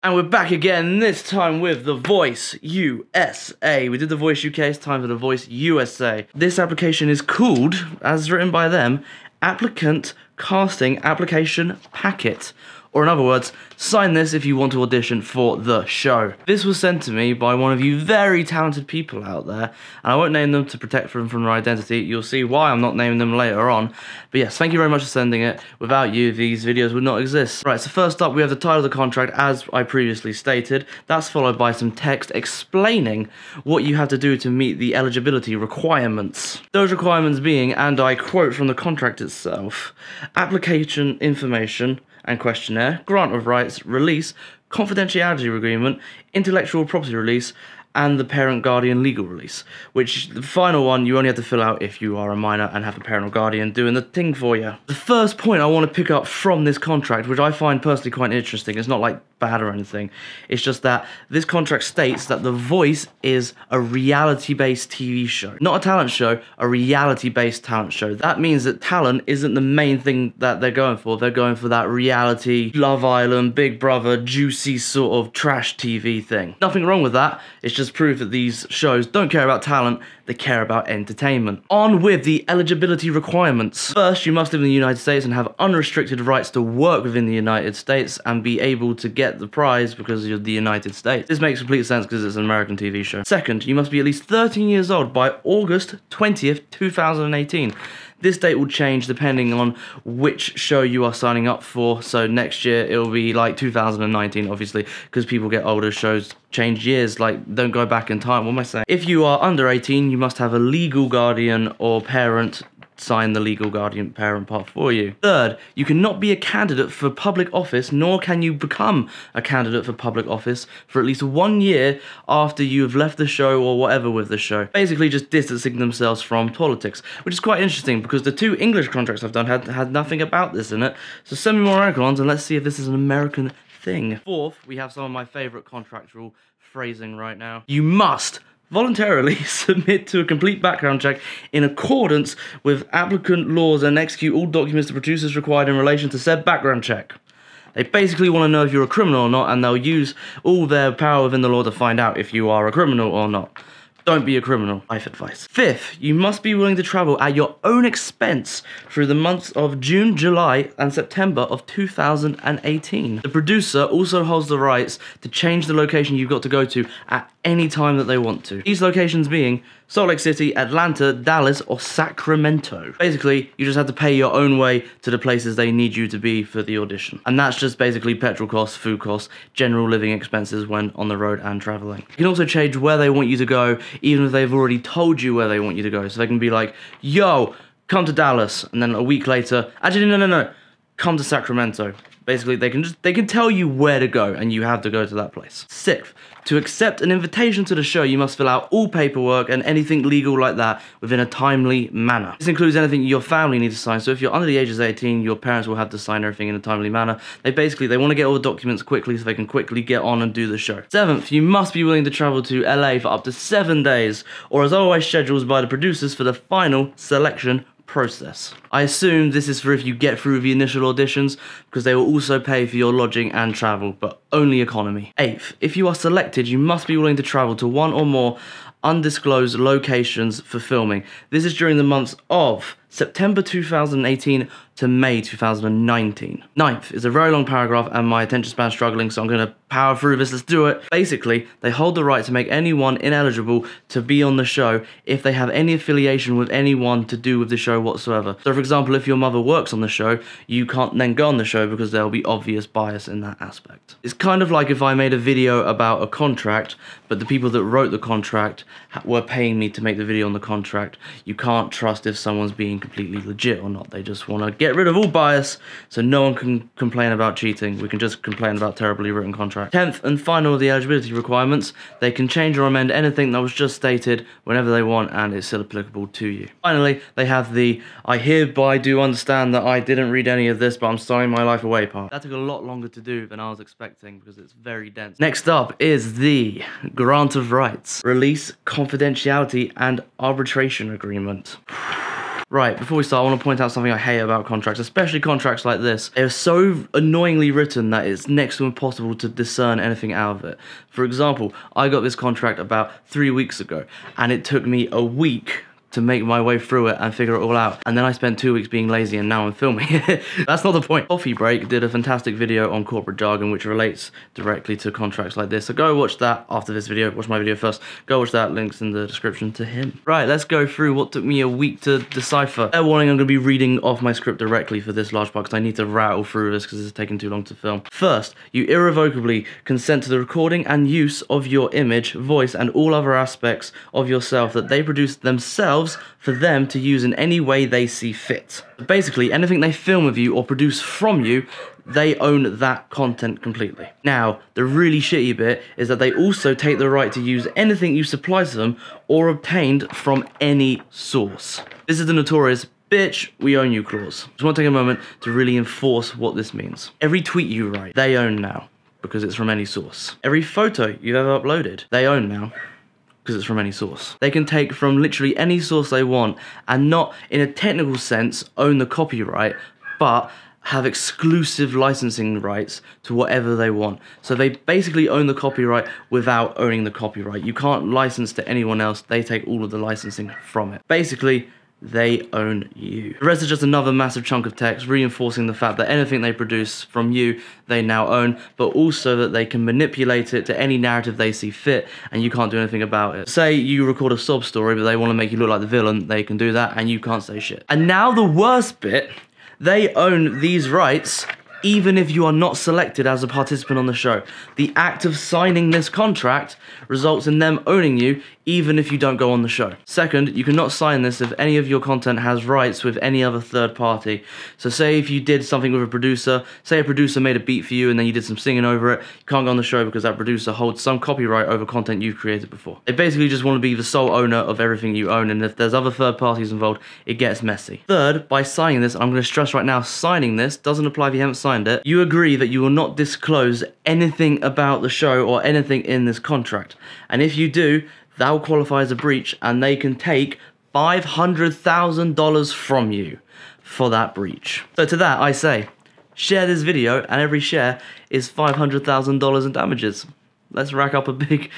And we're back again, this time with The Voice USA. We did The Voice UK, it's time for The Voice USA. This application is called, as written by them, Applicant Casting Application Packet. Or in other words, sign this if you want to audition for the show. This was sent to me by one of you very talented people out there, and I won't name them to protect them from their identity. You'll see why I'm not naming them later on. But yes, thank you very much for sending it. Without you, these videos would not exist. Right, so first up we have the title of the contract, as I previously stated. That's followed by some text explaining what you have to do to meet the eligibility requirements. Those requirements being, and I quote from the contract itself, application information and questionnaire, grant of rights, release, confidentiality agreement, intellectual property release, and the parent-guardian legal release, which the final one you only have to fill out if you are a minor and have a parent or guardian doing the thing for you. The first point I want to pick up from this contract, which I find personally quite interesting, it's not like bad or anything, it's just that this contract states that The Voice is a reality-based TV show. Not a talent show, a reality-based talent show. That means that talent isn't the main thing that they're going for. They're going for that reality, Love Island, Big Brother, juicy sort of trash TV thing. Nothing wrong with that, it's just proof that these shows don't care about talent, they care about entertainment. On with the eligibility requirements. First, you must live in the United States and have unrestricted rights to work within the United States and be able to get the prize because you're the United States. This makes complete sense because it's an American TV show. Second, you must be at least 13 years old by August 20th, 2018. This date will change depending on which show you are signing up for. So next year it will be like 2019, obviously, because people get older, shows change years, like don't go back in time. What am I saying? If you are under 18, you must have a legal guardian or parent sign the legal guardian parent part for you. Third, you cannot be a candidate for public office, nor can you become a candidate for public office for at least 1 year after you have left the show or whatever with the show. Basically just distancing themselves from politics, which is quite interesting because the two English contracts I've done had nothing about this in it. So send me more American ones and let's see if this is an American thing. Fourth, we have some of my favourite contractual phrasing right now. You must voluntarily submit to a complete background check in accordance with applicant laws and execute all documents the producers required in relation to said background check. They basically want to know if you're a criminal or not, and they'll use all their power within the law to find out if you are a criminal or not. Don't be a criminal. Life advice. Fifth, you must be willing to travel at your own expense through the months of June, July, and September of 2018. The producer also holds the rights to change the location you've got to go to at any time that they want to. These locations being Salt Lake City, Atlanta, Dallas, or Sacramento. Basically, you just have to pay your own way to the places they need you to be for the audition. And that's just basically petrol costs, food costs, general living expenses when on the road and traveling. You can also change where they want you to go, even if they've already told you where they want you to go. So they can be like, yo, come to Dallas, and then a week later, actually, no, come to Sacramento. Basically, they can tell you where to go, and you have to go to that place. Sixth, to accept an invitation to the show, you must fill out all paperwork and anything legal like that within a timely manner. This includes anything your family needs to sign. So if you're under the age of 18, your parents will have to sign everything in a timely manner. They want to get all the documents quickly so they can quickly get on and do the show. Seventh, you must be willing to travel to LA for up to 7 days, or as always scheduled by the producers for the final selection process. I assume this is for if you get through the initial auditions, because they will also pay for your lodging and travel, but only economy. Eighth, if you are selected, you must be willing to travel to one or more undisclosed locations for filming. This is during the months of September 2018 to May 2019. Ninth is a very long paragraph and my attention span's struggling, so I'm going to power through this. Let's do it. Basically, they hold the right to make anyone ineligible to be on the show if they have any affiliation with anyone to do with the show whatsoever. So for example, if your mother works on the show, you can't then go on the show because there'll be obvious bias in that aspect. It's kind of like if I made a video about a contract, but the people that wrote the contract were paying me to make the video on the contract. You can't trust if someone's being completely legit or not. They just want to get rid of all bias so no one can complain about cheating. We can just complain about terribly written contracts. 10th and final of the eligibility requirements, they can change or amend anything that was just stated whenever they want and it's still applicable to you. Finally, they have the I hereby do understand that I didn't read any of this but I'm starting my life away part. That took a lot longer to do than I was expecting because it's very dense. Next up is the grant of rights, release, confidentiality and arbitration agreement. Right, before we start, I want to point out something I hate about contracts, especially contracts like this. They're so annoyingly written that it's next to impossible to discern anything out of it. For example, I got this contract about 3 weeks ago, and it took me a week to make my way through it and figure it all out. And then I spent 2 weeks being lazy, and now I'm filming it. That's not the point. Coffee Break did a fantastic video on corporate jargon, which relates directly to contracts like this. So go watch that after this video. Watch my video first. Go watch that. Links in the description to him. Right, let's go through what took me a week to decipher. Fair warning, I'm going to be reading off my script directly for this large part because I need to rattle through this because it's taking too long to film. First, you irrevocably consent to the recording and use of your image, voice, and all other aspects of yourself that they produce themselves for them to use in any way they see fit. Basically, anything they film of you or produce from you, they own that content completely. Now, the really shitty bit is that they also take the right to use anything you supply to them or obtained from any source. This is the notorious "bitch, we own you" clause. Just want to take a moment to really enforce what this means. Every tweet you write, they own now, because it's from any source. Every photo you've ever uploaded, they own now, because it's from any source. They can take from literally any source they want and not, in a technical sense, own the copyright, but have exclusive licensing rights to whatever they want. So they basically own the copyright without owning the copyright. You can't license to anyone else. They take all of the licensing from it. Basically, they own you. The rest is just another massive chunk of text reinforcing the fact that anything they produce from you, they now own, but also that they can manipulate it to any narrative they see fit, and you can't do anything about it. Say you record a sob story, but they want to make you look like the villain, they can do that, and you can't say shit. And now the worst bit, they own these rights even if you are not selected as a participant on the show. The act of signing this contract results in them owning you even if you don't go on the show. Second, you cannot sign this if any of your content has rights with any other third party. So say if you did something with a producer, say a producer made a beat for you and then you did some singing over it, you can't go on the show because that producer holds some copyright over content you've created before. They basically just want to be the sole owner of everything you own, and if there's other third parties involved, it gets messy. Third, by signing this, I'm going to stress right now, signing this doesn't apply if you haven't signed it. You agree that you will not disclose anything about the show or anything in this contract. And if you do, that will qualify as a breach, and they can take $500,000 from you for that breach. So to that I say, share this video, and every share is $500,000 in damages. Let's rack up a big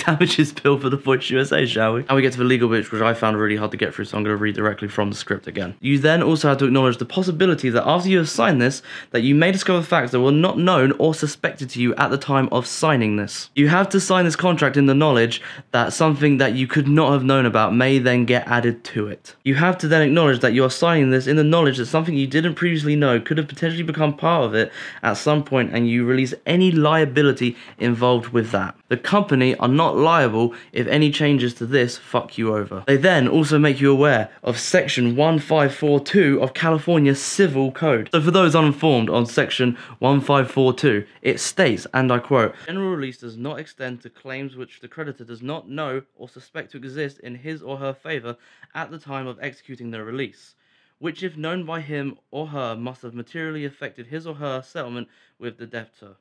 damages bill for The Voice USA, shall we? And we get to the legal bits, which I found really hard to get through, so I'm going to read directly from the script again. You then also have to acknowledge the possibility that after you have signed this, that you may discover facts that were not known or suspected to you at the time of signing this. You have to sign this contract in the knowledge that something that you could not have known about may then get added to it. You have to then acknowledge that you are signing this in the knowledge that something you didn't previously know could have potentially become part of it at some point, and you release any liability involved with that. The company are not liable if any changes to this fuck you over. They then also make you aware of section 1542 of California Civil Code. So for those uninformed on section 1542, it states, and I quote, "General release does not extend to claims which the creditor does not know or suspect to exist in his or her favor at the time of executing the release, which if known by him or her must have materially affected his or her settlement with the debtor."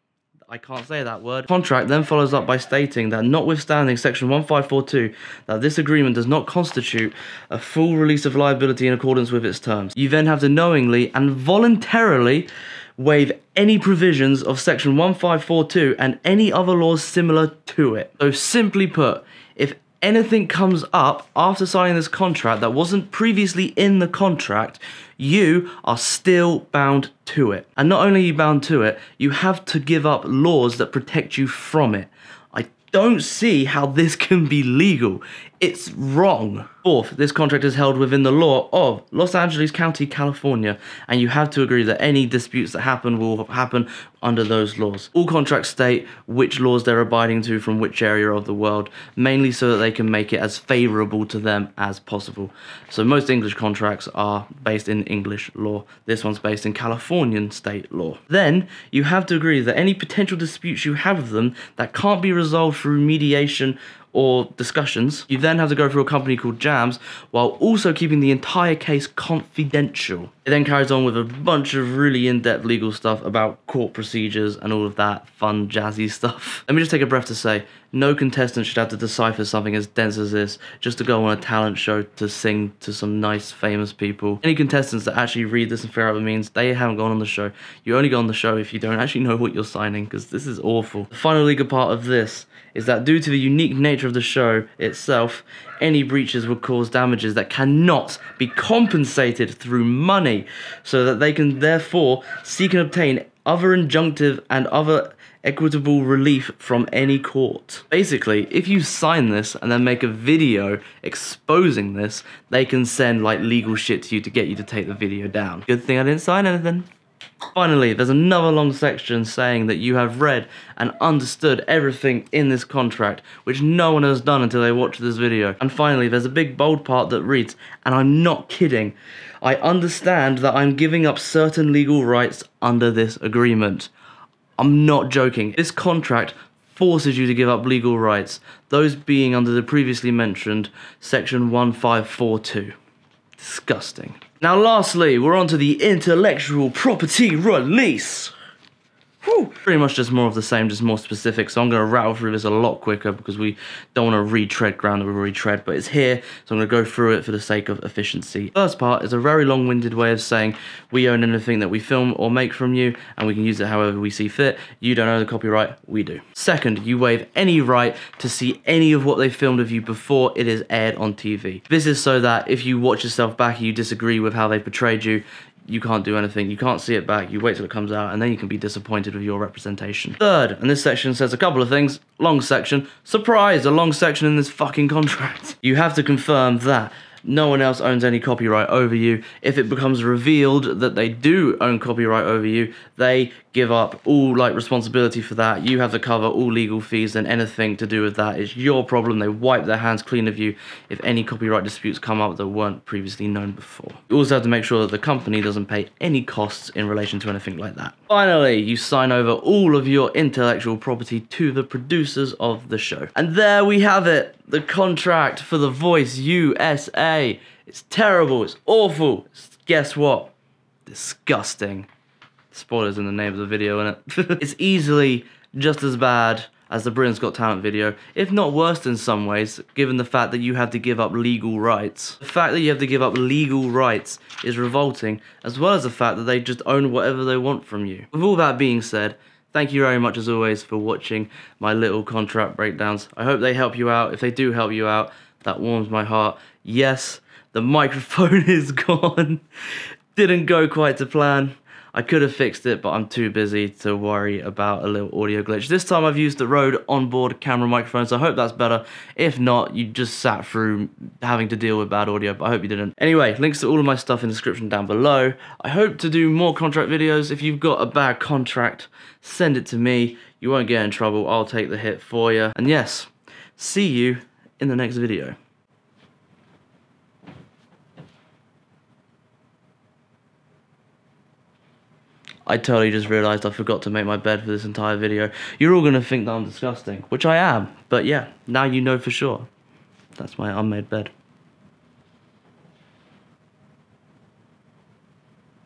I can't say that word. Contract then follows up by stating that notwithstanding section 1542, that this agreement does not constitute a full release of liability in accordance with its terms. You then have to knowingly and voluntarily waive any provisions of section 1542 and any other laws similar to it. So simply put, if anything comes up after signing this contract that wasn't previously in the contract, you are still bound to it. And not only are you bound to it, you have to give up laws that protect you from it. I don't see how this can be legal. It's wrong. Fourth, this contract is held within the law of Los Angeles County, California, and you have to agree that any disputes that happen will happen under those laws. All contracts state which laws they're abiding to from which area of the world, mainly so that they can make it as favourable to them as possible. So most English contracts are based in English law. This one's based in Californian state law. Then, you have to agree that any potential disputes you have with them that can't be resolved through mediation or discussions, you then have to go through a company called Jams, while also keeping the entire case confidential. It then carries on with a bunch of really in-depth legal stuff about court procedures and all of that fun, jazzy stuff. Let me just take a breath to say, no contestant should have to decipher something as dense as this just to go on a talent show to sing to some nice, famous people. Any contestants that actually read this and figure out what it means, they haven't gone on the show. You only go on the show if you don't actually know what you're signing, because this is awful. The final legal part of this is that due to the unique nature of the show itself, any breaches will cause damages that cannot be compensated through money, so that they can therefore seek and obtain other injunctive and other equitable relief from any court. Basically, if you sign this and then make a video exposing this, they can send like legal shit to you to get you to take the video down. Good thing I didn't sign anything. Finally, there's another long section saying that you have read and understood everything in this contract, which no one has done until they watch this video. And finally, there's a big bold part that reads, and I'm not kidding, I understand that I'm giving up certain legal rights under this agreement. I'm not joking. This contract forces you to give up legal rights, those being under the previously mentioned section 1542. Disgusting. Now lastly, we're on to the intellectual property release. Whew. Pretty much just more of the same, just more specific, so I'm going to rattle through this a lot quicker because we don't want to retread ground that we've already tread, but it's here, so I'm going to go through it for the sake of efficiency. First part is a very long-winded way of saying we own anything that we film or make from you, and we can use it however we see fit. You don't own the copyright, we do. Second, you waive any right to see any of what they filmed of you before it is aired on TV. This is so that if you watch yourself back and you disagree with how they portrayed you, you can't do anything, you can't see it back, you wait till it comes out, and then you can be disappointed with your representation. Third, and this section says a couple of things, long section, surprise, a long section in this fucking contract. You have to confirm that no one else owns any copyright over you. If it becomes revealed that they do own copyright over you, they give up all responsibility for that. You have to cover all legal fees, and anything to do with that is your problem. They wipe their hands clean of you if any copyright disputes come up that weren't previously known before. You also have to make sure that the company doesn't pay any costs in relation to anything like that. Finally, you sign over all of your intellectual property to the producers of the show. And there we have it, the contract for The Voice USA. It's terrible, it's awful. Guess what? Disgusting. Spoilers in the name of the video, innit? It's easily just as bad as the Britain's Got Talent video, if not worse in some ways, given the fact that you have to give up legal rights. The fact that you have to give up legal rights is revolting, as well as the fact that they just own whatever they want from you. With all that being said, thank you very much as always for watching my little contract breakdowns. I hope they help you out. If they do help you out, that warms my heart. Yes, the microphone is gone. Didn't go quite to plan. I could have fixed it, but I'm too busy to worry about a little audio glitch. This time I've used the Rode onboard camera microphone, so I hope that's better. If not, you just sat through having to deal with bad audio, but I hope you didn't. Anyway, links to all of my stuff in the description down below. I hope to do more contract videos. If you've got a bad contract, send it to me. You won't get in trouble. I'll take the hit for you. And yes, see you in the next video. I totally just realised I forgot to make my bed for this entire video. You're all going to think that I'm disgusting, which I am. But yeah, now you know for sure. That's my unmade bed.